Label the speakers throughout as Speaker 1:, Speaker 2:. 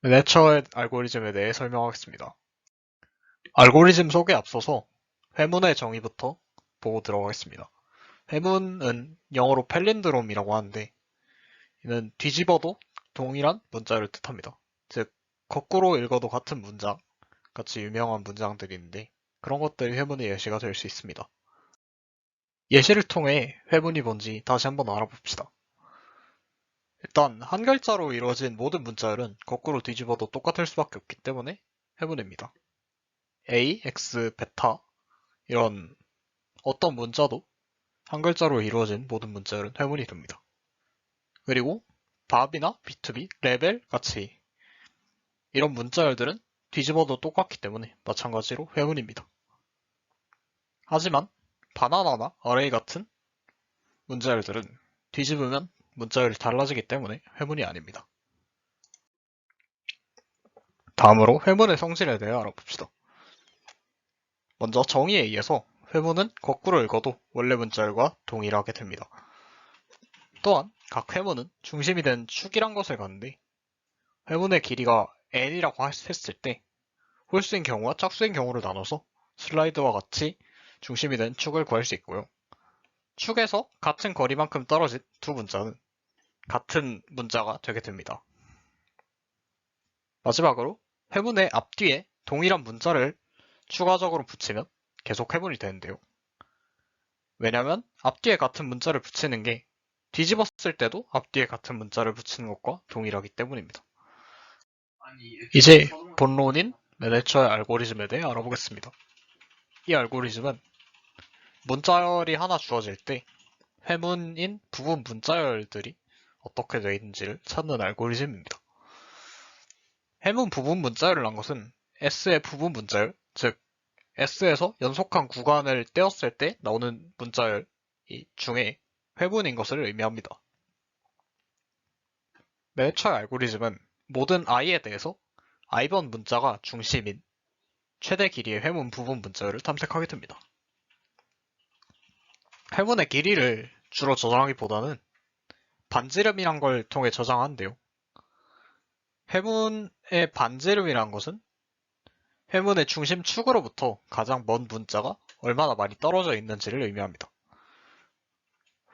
Speaker 1: 내처의 알고리즘에 대해 설명하겠습니다. 알고리즘 소개에 앞서서 회문의 정의부터 보고 들어가겠습니다. 회문은 영어로 팔린드롬이라고 하는데 이는 뒤집어도 동일한 문자를 뜻합니다. 즉, 거꾸로 읽어도 같은 문장, 같이 유명한 문장들이 있는데 그런 것들이 회문의 예시가 될 수 있습니다. 예시를 통해 회문이 뭔지 다시 한번 알아봅시다. 일단 한 글자로 이루어진 모든 문자열은 거꾸로 뒤집어도 똑같을 수밖에 없기 때문에 회문입니다. A, X, 베타 이런 어떤 문자도 한 글자로 이루어진 모든 문자열은 회문이 됩니다. 그리고 밥이나 B2B, 레벨 같이 이런 문자열들은 뒤집어도 똑같기 때문에 마찬가지로 회문입니다. 하지만 바나나나 array 같은 문자열들은 뒤집으면 문자열이 달라지기 때문에 회문이 아닙니다. 다음으로 회문의 성질에 대해 알아봅시다. 먼저 정의에 의해서 회문은 거꾸로 읽어도 원래 문자열과 동일하게 됩니다. 또한 각 회문은 중심이 된 축이란 것을 갖는데 회문의 길이가 n이라고 했을 때 홀수인 경우와 짝수인 경우를 나눠서 슬라이드와 같이 중심이 된 축을 구할 수 있고요. 축에서 같은 거리만큼 떨어진 두 문자는 같은 문자가 되게 됩니다. 마지막으로 회문의 앞뒤에 동일한 문자를 추가적으로 붙이면 계속 회문이 되는데요. 왜냐하면 앞뒤에 같은 문자를 붙이는 게 뒤집었을 때도 앞뒤에 같은 문자를 붙이는 것과 동일하기 때문입니다. 이제 본론인 매네처의 알고리즘에 대해 알아보겠습니다. 이 알고리즘은 문자열이 하나 주어질 때 회문인 부분 문자열들이 어떻게 되어 있는지를 찾는 알고리즘입니다. 회문 부분 문자열을 한 것은 S의 부분 문자열, 즉 S에서 연속한 구간을 떼었을 때 나오는 문자열 중에 회문인 것을 의미합니다. 매처의 알고리즘은 모든 i에 대해서 i번 문자가 중심인 최대 길이의 회문 부분 문자열을 탐색하게 됩니다. 회문의 길이를 주로 저장하기보다는 반지름이란 걸 통해 저장하는데요. 회문의 반지름이란 것은 회문의 중심축으로부터 가장 먼 문자가 얼마나 많이 떨어져 있는지를 의미합니다.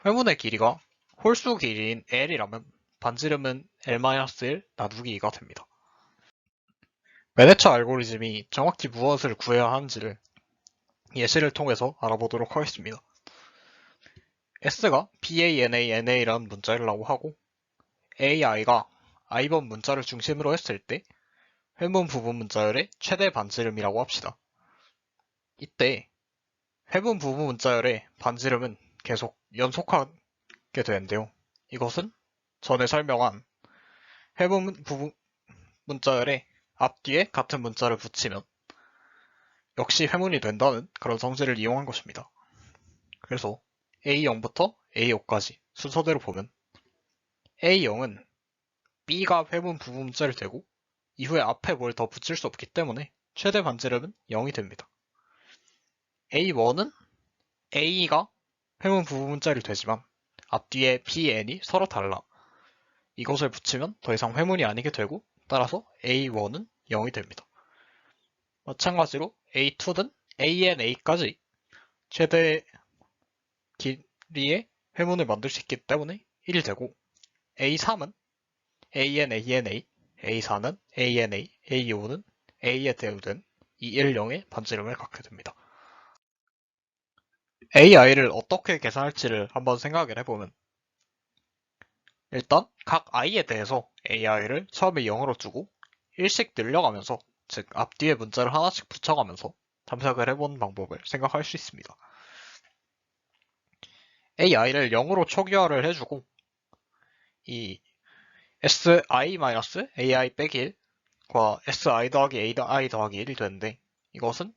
Speaker 1: 회문의 길이가 홀수 길이인 L이라면 반지름은 L-1 나누기 2가 됩니다. 매네처 알고리즘이 정확히 무엇을 구해야 하는지를 예시를 통해서 알아보도록 하겠습니다. S가 BANANA라는 문자라고 하고 AI가 i번 문자를 중심으로 했을 때 회문 부분 문자열의 최대 반지름이라고 합시다. 이때 회문 부분 문자열의 반지름은 계속 연속하게 되는데요. 이것은 전에 설명한 회문 부분 문자열의 앞뒤에 같은 문자를 붙이면 역시 회문이 된다는 그런 성질을 이용한 것입니다. 그래서 A0부터 A5까지 순서대로 보면 A0은 B가 회문 부분 문자를 되고 이후에 앞에 뭘 더 붙일 수 없기 때문에 최대 반지름은 0이 됩니다. A1은 A가 회문 부분 문자를 되지만 앞뒤에 B, N이 서로 달라. 이것을 붙이면 더 이상 회문이 아니게 되고 따라서 A1은 0이 됩니다. 마찬가지로 A2는 ANA까지 최대 길이의 회문을 만들 수 있기 때문에 1이 되고 A3은 ANANA, A4는 ANA, A5는 A에 대응된 210의 반지름을 갖게 됩니다. AI를 어떻게 계산할지를 한번 생각을 해보면 일단 각 i에 대해서 AI를 처음에 0으로 두고 1씩 늘려가면서 즉 앞뒤에 문자를 하나씩 붙여가면서 탐색을 해본 방법을 생각할 수 있습니다. AI를 0으로 초기화를 해주고 이 si-ai 빼기 1과 si 더하기 ai 더하기 1이 되는데 이것은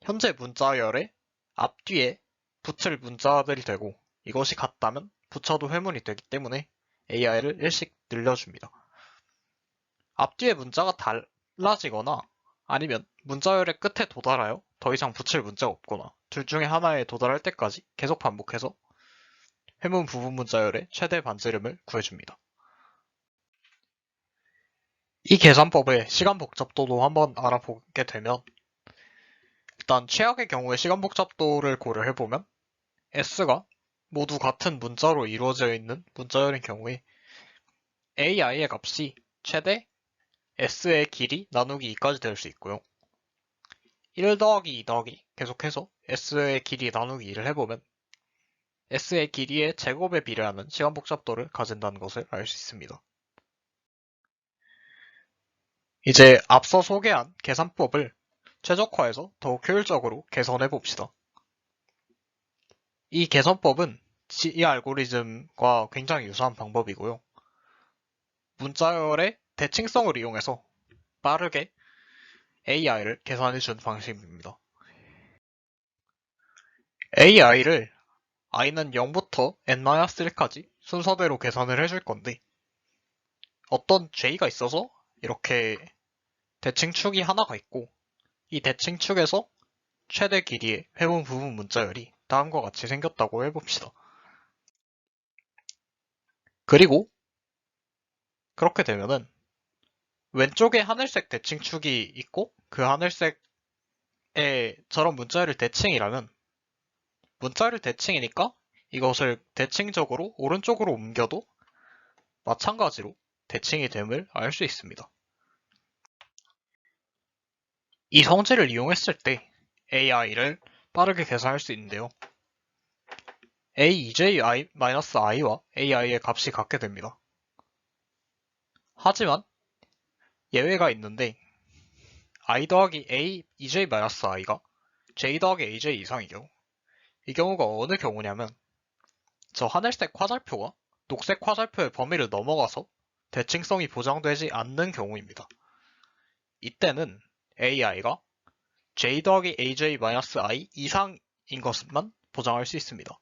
Speaker 1: 현재 문자열의 앞뒤에 붙일 문자들이 되고 이것이 같다면 붙여도 회문이 되기 때문에 AI를 1씩 늘려줍니다. 앞뒤의 문자가 달라지거나 아니면 문자열의 끝에 도달하여 더 이상 붙일 문자가 없거나 둘 중에 하나에 도달할 때까지 계속 반복해서 회문 부분 문자열의 최대 반지름을 구해줍니다. 이 계산법의 시간 복잡도도 한번 알아보게 되면 일단 최악의 경우에 시간 복잡도를 고려해보면 S가 모두 같은 문자로 이루어져 있는 문자열인 경우에 AI의 값이 최대 S의 길이 나누기 2까지 될 수 있고요. 1 더하기 2 더하기 계속해서 S의 길이 나누기 2를 해보면 S의 길이의 제곱에 비례하는 시간 복잡도를 가진다는 것을 알 수 있습니다. 이제 앞서 소개한 계산법을 최적화해서 더욱 효율적으로 개선해 봅시다. 이 개선법은 이 알고리즘과 굉장히 유사한 방법이고요. 문자열의 대칭성을 이용해서 빠르게 AI를 계산해주는 방식입니다. AI를 i는 0부터 n-1까지 순서대로 계산을 해줄 건데 어떤 J가 있어서 이렇게 대칭축이 하나가 있고 이 대칭축에서 최대 길이의 회분 부분 문자열이 다음과 같이 생겼다고 해봅시다. 그리고 그렇게 되면은 왼쪽에 하늘색 대칭축이 있고 그 하늘색에 저런 문자열을 대칭이라면 문자열을 대칭이니까 이것을 대칭적으로 오른쪽으로 옮겨도 마찬가지로 대칭이 됨을 알 수 있습니다. 이 성질을 이용했을 때 AI를 빠르게 계산할 수 있는데요. AEJ-i와 AI의 값이 같게 됩니다. 하지만 예외가 있는데 i 더하기 a EJ-i가 j 더하기 AJ 이상인 경우 이 경우가 어느 경우냐면 저 하늘색 화살표가 녹색 화살표의 범위를 넘어가서 대칭성이 보장되지 않는 경우입니다. 이때는 AI가 j 더하기 AJ-i 이상인 것만 보장할 수 있습니다.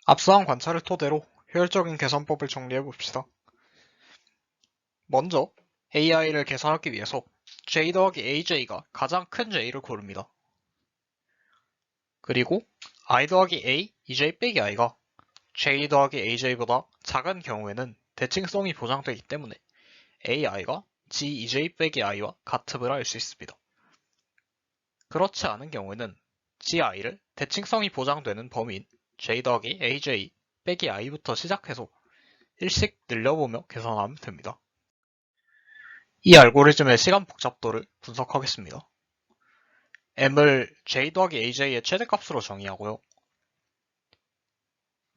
Speaker 1: 앞서한 관찰을 토대로 효율적인 계산법을 정리해봅시다. 먼저 AI를 계산하기 위해서 j 더하기 AJ가 가장 큰 J를 고릅니다. 그리고 i 더하기 A, EJ 빼기 i가 j 더하기 AJ보다 작은 경우에는 대칭성이 보장되기 때문에 AI가 G, EJ 빼기 i와 같음을 알 수 있습니다. 그렇지 않은 경우에는 GI를 대칭성이 보장되는 범위인 j 더하기 AJ 빼기 i부터 시작해서 1씩 늘려보며 계산하면 됩니다. 이 알고리즘의 시간 복잡도를 분석하겠습니다. m을 j 더하기 aj의 최대값으로 정의하고요.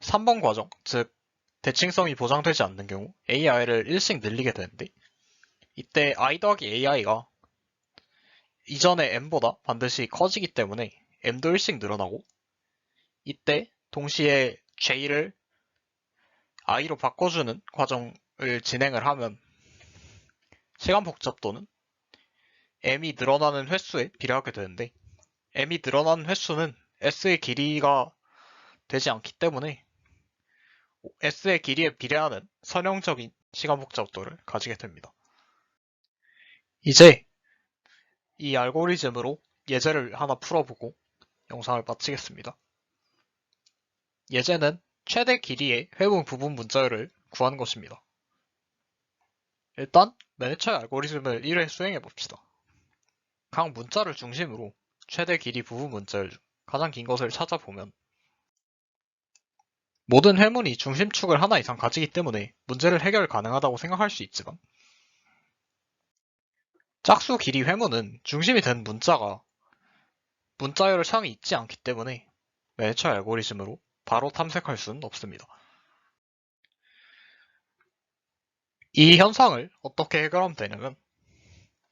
Speaker 1: 3번 과정, 즉 대칭성이 보장되지 않는 경우 ai를 1씩 늘리게 되는데 이때 i 더하기 ai가 이전의 m보다 반드시 커지기 때문에 m도 1씩 늘어나고 이때 동시에 j를 i로 바꿔주는 과정을 진행을 하면 시간 복잡도는 m이 늘어나는 횟수에 비례하게 되는데 m이 늘어나는 횟수는 s의 길이가 되지 않기 때문에 s의 길이에 비례하는 선형적인 시간 복잡도를 가지게 됩니다. 이제 이 알고리즘으로 예제를 하나 풀어보고 영상을 마치겠습니다. 예제는 최대 길이의 회분 부분 문자열을 구하는 것입니다. 일단 맨해처의 알고리즘을 1회 수행해봅시다. 각 문자를 중심으로 최대 길이 부분 문자열 중 가장 긴 것을 찾아보면 모든 회문이 중심축을 하나 이상 가지기 때문에 문제를 해결 가능하다고 생각할 수 있지만 짝수 길이 회문은 중심이 된 문자가 문자열을 상이 있지 않기 때문에 맨해처의 알고리즘으로 바로 탐색할 수는 없습니다. 이 현상을 어떻게 해결하면 되냐면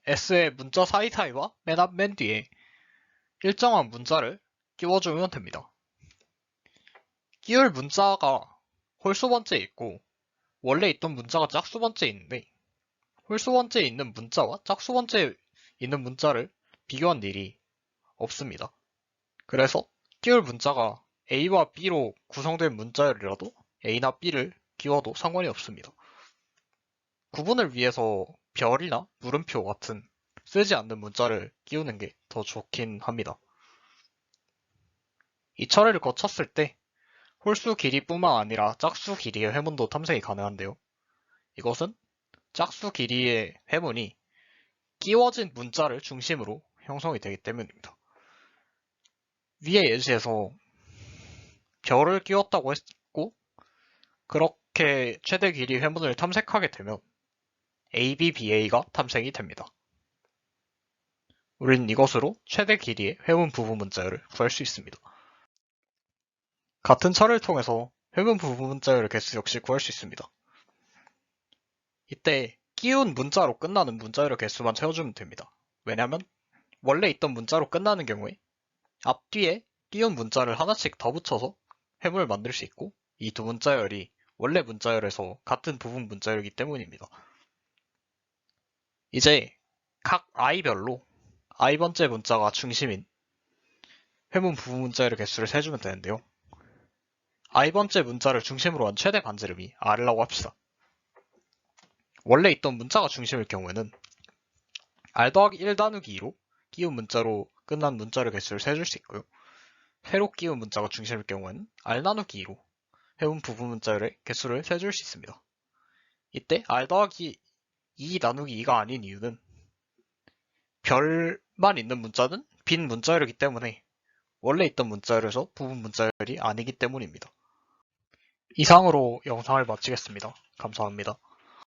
Speaker 1: S의 문자 사이사이와 맨 앞 맨 뒤에 일정한 문자를 끼워주면 됩니다. 끼울 문자가 홀수 번째에 있고 원래 있던 문자가 짝수 번째에 있는데 홀수 번째에 있는 문자와 짝수 번째에 있는 문자를 비교한 일이 없습니다. 그래서 끼울 문자가 A와 B로 구성된 문자열이라도 A나 B를 끼워도 상관이 없습니다. 구분을 위해서 별이나 물음표 같은 쓰지 않는 문자를 끼우는 게 더 좋긴 합니다. 이 처리를 거쳤을 때 홀수 길이뿐만 아니라 짝수 길이의 회문도 탐색이 가능한데요. 이것은 짝수 길이의 회문이 끼워진 문자를 중심으로 형성이 되기 때문입니다. 위의 예시에서 별을 끼웠다고 했고 그렇게 최대 길이 회문을 탐색하게 되면 ABBA가 탐색이 됩니다. 우리는 이것으로 최대 길이의 회문 부분 문자열을 구할 수 있습니다. 같은 차를 통해서 회문 부분 문자열의 개수 역시 구할 수 있습니다. 이때 끼운 문자로 끝나는 문자열의 개수만 채워주면 됩니다. 왜냐하면 원래 있던 문자로 끝나는 경우에 앞뒤에 끼운 문자를 하나씩 더 붙여서 회문을 만들 수 있고 이 두 문자열이 원래 문자열에서 같은 부분 문자열이기 때문입니다. 이제 각 i별로 i번째 문자가 중심인 회문 부분 문자열의 개수를 세주면 되는데요. i번째 문자를 중심으로 한 최대 반지름이 r이라고 합시다. 원래 있던 문자가 중심일 경우에는 r 더하기 1 나누기 2로 끼운 문자로 끝난 문자의 개수를 세줄 수 있고요. 새로 끼운 문자가 중심일 경우에는 r 나누기 2로 회문 부분 문자열의 개수를 세줄 수 있습니다. 이때 r 더하기 2 나누기 2가 아닌 이유는 별만 있는 문자는 빈 문자열이기 때문에 원래 있던 문자열에서 부분 문자열이 아니기 때문입니다. 이상으로 영상을 마치겠습니다. 감사합니다.